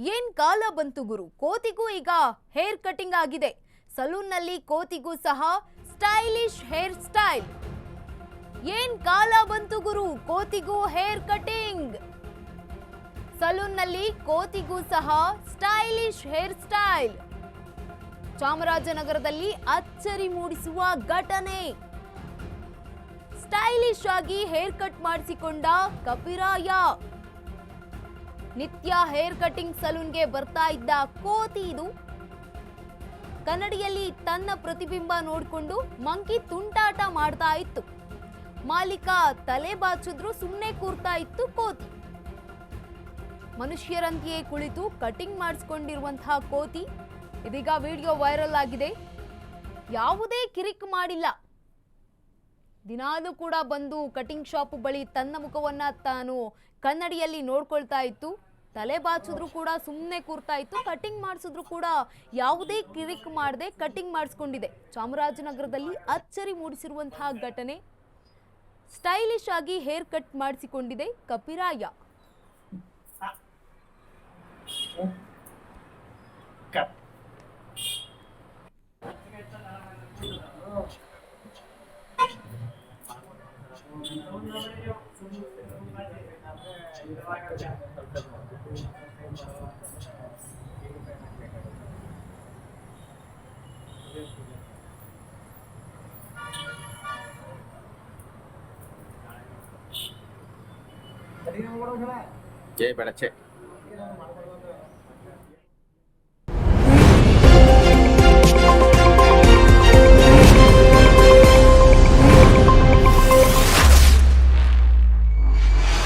ಏನ್ ಕಾಲ ಬಂತು ಗುರು, ಕೋತಿಗೂ ಈಗ ಹೇರ್ ಕಟಿಂಗ್ ಆಗಿದೆ. ಸಲೂನ್ನಲ್ಲಿ ಕೋತಿಗೂ ಸಹ ಸ್ಟೈಲಿಶ್ ಹೇರ್ ಸ್ಟೈಲ್. ಏನ್ ಕಾಲ ಬಂತು ಗುರು, ಕೋತಿಗೂ ಹೇರ್ ಕಟಿಂಗ್. ಸಲೂನ್ನಲ್ಲಿ ಕೋತಿಗೂ ಸಹ ಸ್ಟೈಲಿಶ್ ಹೇರ್ ಸ್ಟೈಲ್. ಚಾಮರಾಜನಗರದಲ್ಲಿ ಅಚ್ಚರಿ ಮೂಡಿಸುವ ಘಟನೆ. ಸ್ಟೈಲಿಶ್ ಆಗಿ ಹೇರ್ ಕಟ್ ಮಾಡಿಸಿಕೊಂಡ ಕಪಿರಾಯ. ನಿತ್ಯ ಹೇರ್ ಕಟಿಂಗ್ ಸಲೂನ್ಗೆ ಬರ್ತಾ ಇದ್ದ ಕೋತಿ ಇದು. ಕನ್ನಡಿಯಲ್ಲಿ ತನ್ನ ಪ್ರತಿಬಿಂಬ ನೋಡಿಕೊಂಡು ಮಂಕಿ ತುಂಟಾಟ ಮಾಡ್ತಾ ಇತ್ತು. ಮಾಲೀಕ ತಲೆ ಬಾಚಿದ್ರು ಸುಮ್ಮನೆ ಕೂರ್ತಾ ಇತ್ತು ಕೋತಿ. ಮನುಷ್ಯರಂತೆಯೇ ಕುಳಿತು ಕಟಿಂಗ್ ಮಾಡಿಸ್ಕೊಂಡಿರುವಂತಹ ಕೋತಿ ಇದೀಗ ವಿಡಿಯೋ ವೈರಲ್ ಆಗಿದೆ. ಯಾವುದೇ ಕಿರಿಕ್ ಮಾಡಿಲ್ಲ. ದಿನಾಲೂ ಕೂಡ ಬಂದು ಕಟಿಂಗ್ ಶಾಪ್ ಬಳಿ ತನ್ನ ಮುಖವನ್ನ ತಾನು ಕನ್ನಡಿಯಲ್ಲಿ ನೋಡ್ಕೊಳ್ತಾ ಇತ್ತು. ತಲೆ ಬಾಚಿದ್ರು ಕೂಡ ಸುಮ್ಮನೆ ಕೂರ್ತಾ ಇತ್ತು. ಕಟಿಂಗ್ ಮಾಡಿಸಿದ್ರು ಕೂಡ ಯಾವುದೇ ಕಿರಿಕ್ ಮಾಡದೆ ಕಟಿಂಗ್ ಮಾಡಿಸ್ಕೊಂಡಿದೆ. ಚಾಮರಾಜನಗರದಲ್ಲಿ ಅಚ್ಚರಿ ಮೂಡಿಸಿರುವಂತಹ ಘಟನೆ. ಸ್ಟೈಲಿಶ್ ಆಗಿ ಹೇರ್ ಕಟ್ ಮಾಡಿಸಿಕೊಂಡಿದೆ ಕಪಿರಾಯ. ಜೈ ಬೆಳಚೆ